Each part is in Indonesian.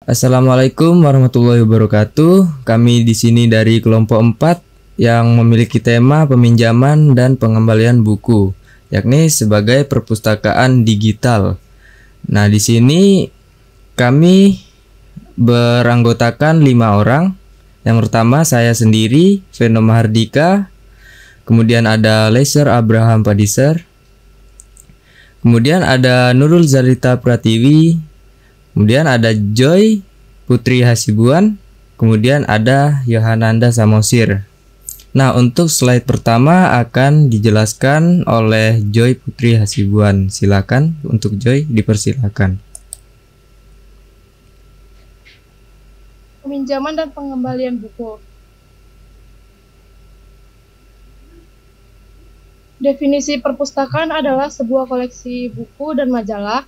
Assalamualaikum warahmatullahi wabarakatuh. Kami di sini dari kelompok 4 yang memiliki tema peminjaman dan pengembalian buku, yakni sebagai perpustakaan digital. Nah, di sini kami beranggotakan 5 orang. Yang pertama saya sendiri, Veno Mahardika. Kemudian ada Leisure Abraham Padiser. Kemudian ada Nurul Zalita Pratiwi. Kemudian ada Joy Putri Hasibuan. Kemudian ada Yohananda Samosir. Nah, untuk slide pertama akan dijelaskan oleh Joy Putri Hasibuan. Silakan untuk Joy, dipersilakan. Peminjaman dan pengembalian buku. Definisi perpustakaan adalah sebuah koleksi buku dan majalah,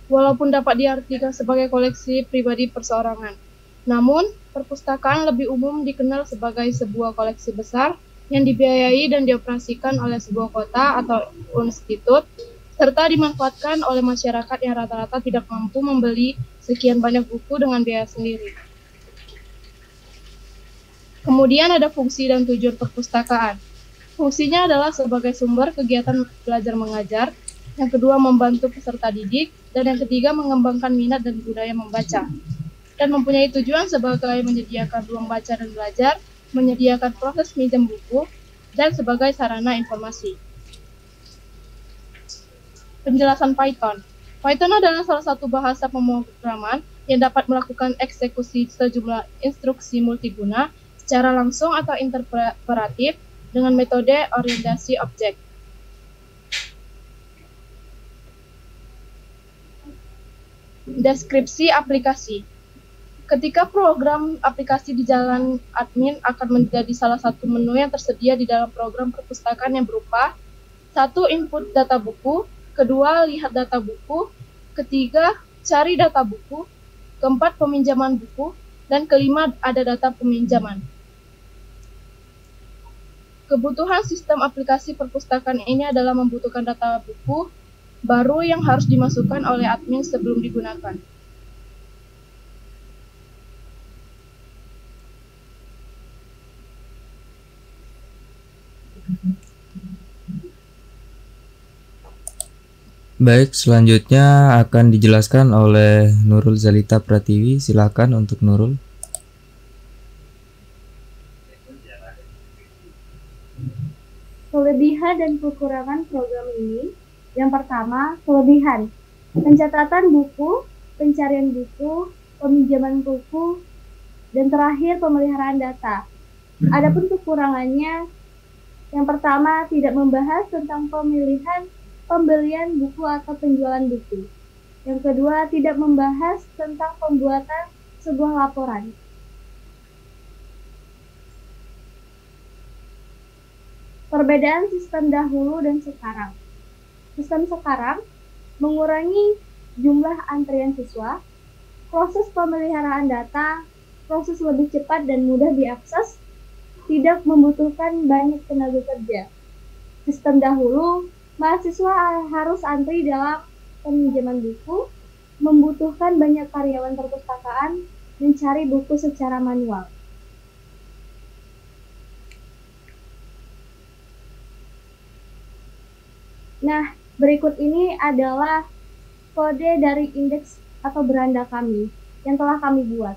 walaupun dapat diartikan sebagai koleksi pribadi perseorangan. Namun, perpustakaan lebih umum dikenal sebagai sebuah koleksi besar yang dibiayai dan dioperasikan oleh sebuah kota atau institut, serta dimanfaatkan oleh masyarakat yang rata-rata tidak mampu membeli sekian banyak buku dengan biaya sendiri. Kemudian ada fungsi dan tujuan perpustakaan. Fungsinya adalah sebagai sumber kegiatan belajar mengajar, yang kedua membantu peserta didik, dan yang ketiga mengembangkan minat dan budaya membaca. Dan mempunyai tujuan sebagai menyediakan ruang baca dan belajar, menyediakan proses minjam buku, dan sebagai sarana informasi. Penjelasan Python. Python adalah salah satu bahasa pemrograman yang dapat melakukan eksekusi sejumlah instruksi multiguna secara langsung atau interperatif dengan metode orientasi objek. Deskripsi aplikasi. Ketika program aplikasi di jalan admin akan menjadi salah satu menu yang tersedia di dalam program perpustakaan yang berupa 1. Input data buku, 2. Lihat data buku, 3. Cari data buku, 4. Peminjaman buku, dan 5. Ada data peminjaman. Kebutuhan sistem aplikasi perpustakaan ini adalah membutuhkan data buku baru yang harus dimasukkan oleh admin sebelum digunakan. Baik, selanjutnya akan dijelaskan oleh Nurul Zalita Pratiwi. Silakan untuk Nurul. Kelebihan dan kekurangan program ini. Yang pertama, kelebihan. Pencatatan buku, pencarian buku, peminjaman buku, dan terakhir pemeliharaan data. Adapun kekurangannya, yang pertama tidak membahas tentang pembelian buku atau penjualan buku. Yang kedua, tidak membahas tentang pembuatan sebuah laporan. Perbedaan sistem dahulu dan sekarang. Sistem sekarang mengurangi jumlah antrian siswa, proses pemeliharaan data, proses lebih cepat dan mudah diakses, tidak membutuhkan banyak tenaga kerja. Sistem dahulu, mahasiswa harus antri dalam peminjaman buku, membutuhkan banyak karyawan perpustakaan, mencari buku secara manual. Nah, berikut ini adalah kode dari indeks atau beranda kami yang telah kami buat.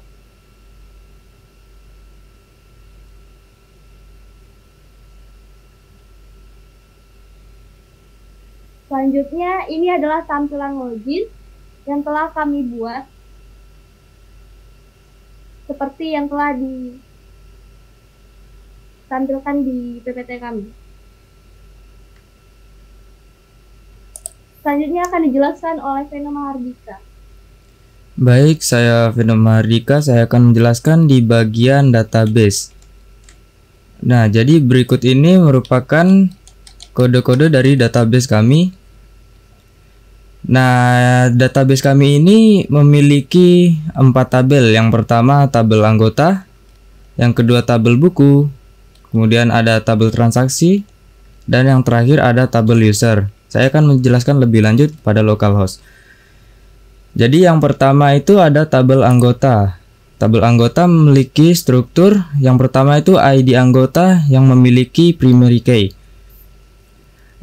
Selanjutnya, ini adalah tampilan login yang telah kami buat seperti yang telah ditampilkan di PPT kami. Selanjutnya akan dijelaskan oleh Veno Mahardika. Baik, saya Veno Mahardika. Saya akan menjelaskan di bagian database. Nah, jadi berikut ini merupakan kode-kode dari database kami. Nah, database kami ini memiliki 4 tabel. Yang pertama tabel anggota, yang kedua tabel buku, kemudian ada tabel transaksi, dan yang terakhir ada tabel user. Saya akan menjelaskan lebih lanjut pada localhost. Jadi yang pertama itu ada tabel anggota. Tabel anggota memiliki struktur. Yang pertama itu ID anggota yang memiliki primary key.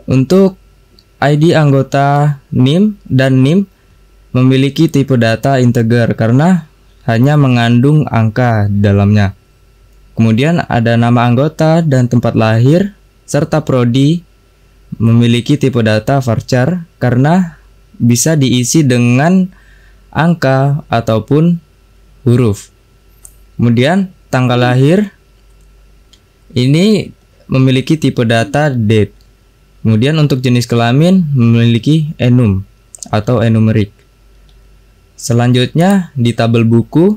Untuk ID anggota NIM dan NIM memiliki tipe data integer karena hanya mengandung angka di dalamnya. Kemudian ada nama anggota dan tempat lahir serta prodi memiliki tipe data varchar karena bisa diisi dengan angka ataupun huruf. Kemudian tanggal lahir ini memiliki tipe data date. Kemudian untuk jenis kelamin memiliki enum atau enumeric. Selanjutnya di tabel buku,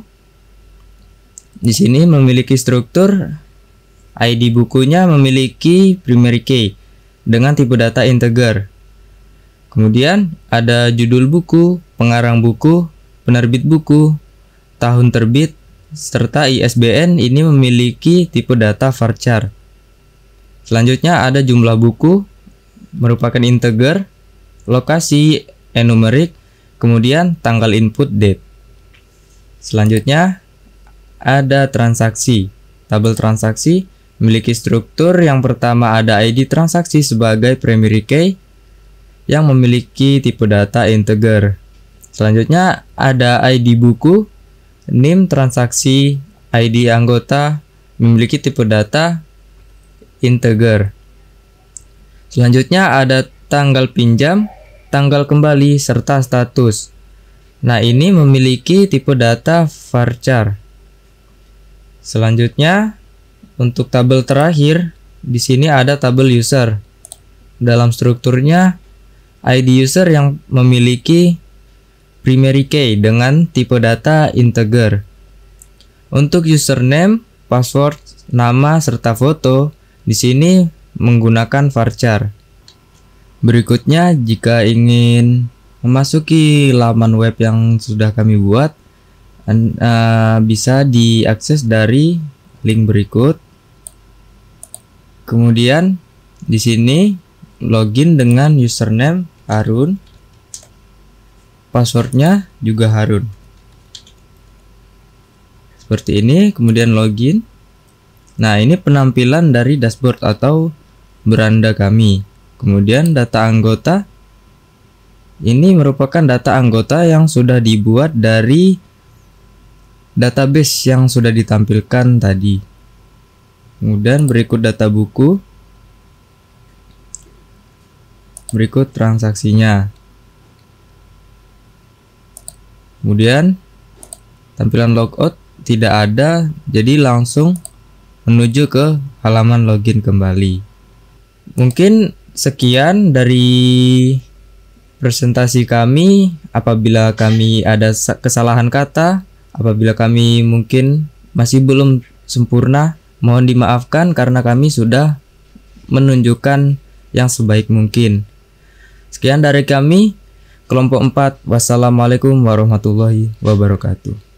di sini memiliki struktur. ID bukunya memiliki primary key dengan tipe data integer. Kemudian ada judul buku, pengarang buku, penerbit buku, tahun terbit, serta ISBN ini memiliki tipe data varchar. Selanjutnya ada jumlah buku merupakan integer, lokasi enumeric, kemudian tanggal input date. Selanjutnya ada transaksi. Tabel transaksi memiliki struktur. Yang pertama ada ID transaksi sebagai primary key yang memiliki tipe data integer. Selanjutnya ada ID buku, NIM transaksi, ID anggota memiliki tipe data integer. Selanjutnya ada tanggal pinjam, tanggal kembali, serta status. Nah, ini memiliki tipe data varchar. Selanjutnya untuk tabel terakhir, di sini ada tabel user. Dalam strukturnya ID user yang memiliki primary key dengan tipe data integer. Untuk username, password, nama serta foto di sini menggunakan varchar. Berikutnya, jika ingin memasuki laman web yang sudah kami buat, bisa diakses dari link berikut. Kemudian di sini login dengan username Harun, passwordnya juga Harun. Seperti ini, kemudian login. Nah, ini penampilan dari dashboard atau beranda kami. Kemudian data anggota. Ini merupakan data anggota yang sudah dibuat dari database yang sudah ditampilkan tadi. Kemudian berikut data buku. Berikut transaksinya. Kemudian tampilan logout tidak ada, jadi langsung menuju ke halaman login kembali. Mungkin sekian dari presentasi kami. Apabila kami ada kesalahan kata, apabila kami mungkin masih belum sempurna, mohon dimaafkan karena kami sudah menunjukkan yang sebaik mungkin. Sekian dari kami, kelompok 4. Wassalamualaikum warahmatullahi wabarakatuh.